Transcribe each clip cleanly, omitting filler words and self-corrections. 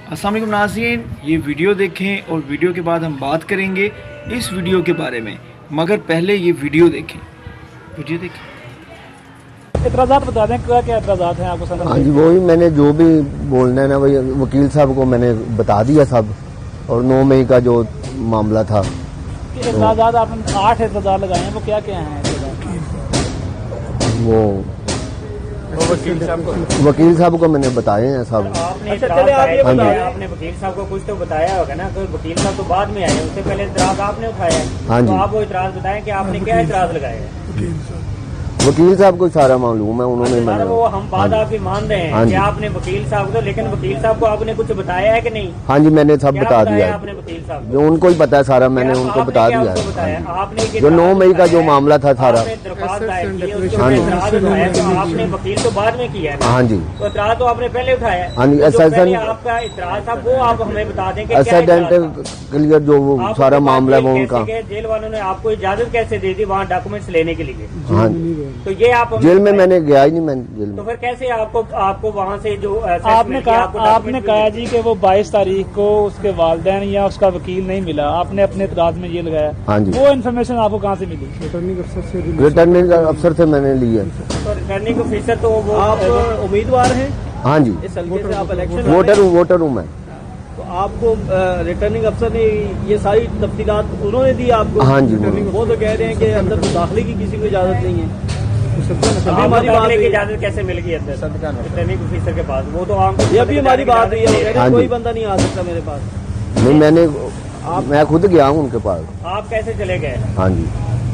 अस्सलाम वालेकुम नाज़रीन, ये वीडियो देखें और वीडियो के बाद हम बात करेंगे इस वीडियो के बारे में, मगर पहले ये वीडियो देखें। इतराज़ात बता दें, क्या क्या इतराज़ात हैं आपको? हाँ जी, वही मैंने जो भी बोलना है ना वही वकील साहब को मैंने बता दिया सब, और 9 मई का जो मामला था इतराज़ात आपने 8 इतराज़ात लगाए हैं, वो क्या क्या हैं? वो वकील साहब को मैंने बताए हैं सब। अच्छा चले आप ये बताएं, आपने वकील साहब को कुछ तो बताया होगा ना, कोई वकील साहब तो बाद में आए, उससे पहले इतराज आपने उठाया है। हाँ जी। तो आप वो इतराज बताएं कि आपने क्या इतराज लगाए हैं। वकील साहब को सारा मालूम है, उन्होंने सर वो हम बात आपकी मान रहे हैं कि आपने वकील साहब को, लेकिन वकील साहब को आपने कुछ बताया है कि नहीं? हाँ जी, मैंने सब बता दिया आपने वकील साहब जो उनको ही पता है सारा, मैंने उनको बता दिया है। आपने जो 9 मई का जो मामला था सारा। आपने वकील तो बाद में किया है। हाँ जी, तो इतराज तो आपने पहले उठाया है। हाँ जी। आपका इतराज था वो आप हमें बता दें कि एक्सीडेंट क्लियर जो वो सारा मामला है वो उनका। जेल वालों ने आपको इजाजत कैसे दे दी वहाँ डॉक्यूमेंट्स लेने के लिए? हाँ, तो ये आप जेल में मैंने गया ही नहीं, मैं जेल में। तो फिर कैसे आपको वहाँ से जो आपने कहा जी कि वो 22 तारीख को उसके वालिदैन या उसका वकील नहीं मिला, आपने अपने इतराज में ये लगाया। हाँ जी। वो इन्फॉर्मेशन आपको कहाँ से मिली? रिटर्निंग अफसर से मैंने ली है। तो रिटर्निंग ऑफिसर तो वो आप उम्मीदवार हैं हाँ जी, इस हल्के से, आप इलेक्शन वोटर हूँ मैं। तो आपको रिटर्निंग अफसर ने ये सारी तफसीलात उन्होंने दी आपको? हाँ जी। वो तो कह रहे हैं कि अंदर तो दाखिले की किसी को इजाजत नहीं है। अभी हमारी बात की इजाजत कैसे मिल गई अंदर रिटर्निंग ऑफिसर के पास? वो तो आम ये अभी हमारी बात हुई है, कोई बंदा नहीं आ सकता मेरे पास। नहीं, मैं खुद गया हूँ उनके पास। आप कैसे चले गए? हाँ जी,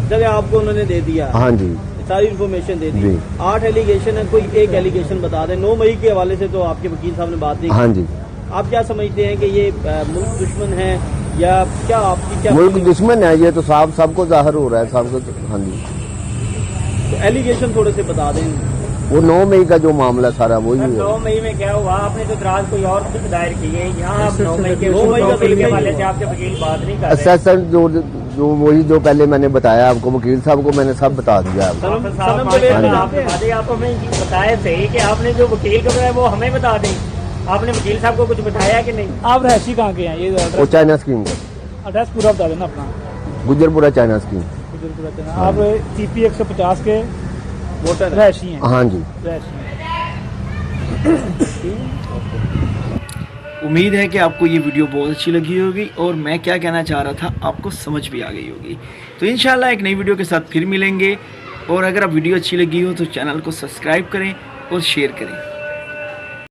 चले आपको उन्होंने दे दिया? हाँ जी, सारी इन्फॉर्मेशन दे दी। 8 एलिगेशन है, कोई एक एलिगेशन बता दें। 9 मई के हवाले से तो आपके वकील साहब ने बात नहीं की। हाँ जी। आप क्या समझते हैं कि ये मुल्क दुश्मन है या क्या? आपकी क्या मुल्क दुश्मन है ये तो साफ सबको जाहिर हो रहा है सबको। हाँ जी, तो एलिगेशन थोड़े से बता दें। वो 9 मई का जो मामला सारा वही है। 9 मई में क्या हुआ? आपने तो इतराज कोई और दायर की है यहाँ। आप 9 मई के हवाले से आपके वकील बात नहीं कर रहे। असेसर जो वही जो पहले मैंने बताया आपको, वकील साहब को मैंने सब बता दिया आपको। आप हमें बताया सही कि आपने जो वकील को बताया वो हमें बता दें। आपने वकील साहब को कुछ बताया कि नहीं? आप रहशी कहाँ के हैं? ये वो चाइना स्कीम का एड्रेस पूरा बता देना अपना। Gujarpura China scheme. आप CP 150 के वोटर रहशी हैं? हाँ जी। उम्मीद है कि आपको ये वीडियो बहुत अच्छी लगी होगी और मैं क्या कहना चाह रहा था आपको समझ भी आ गई होगी। तो इंशाल्लाह एक नई वीडियो के साथ फिर मिलेंगे, और अगर आप वीडियो अच्छी लगी हो तो चैनल को सब्सक्राइब करें और शेयर करें।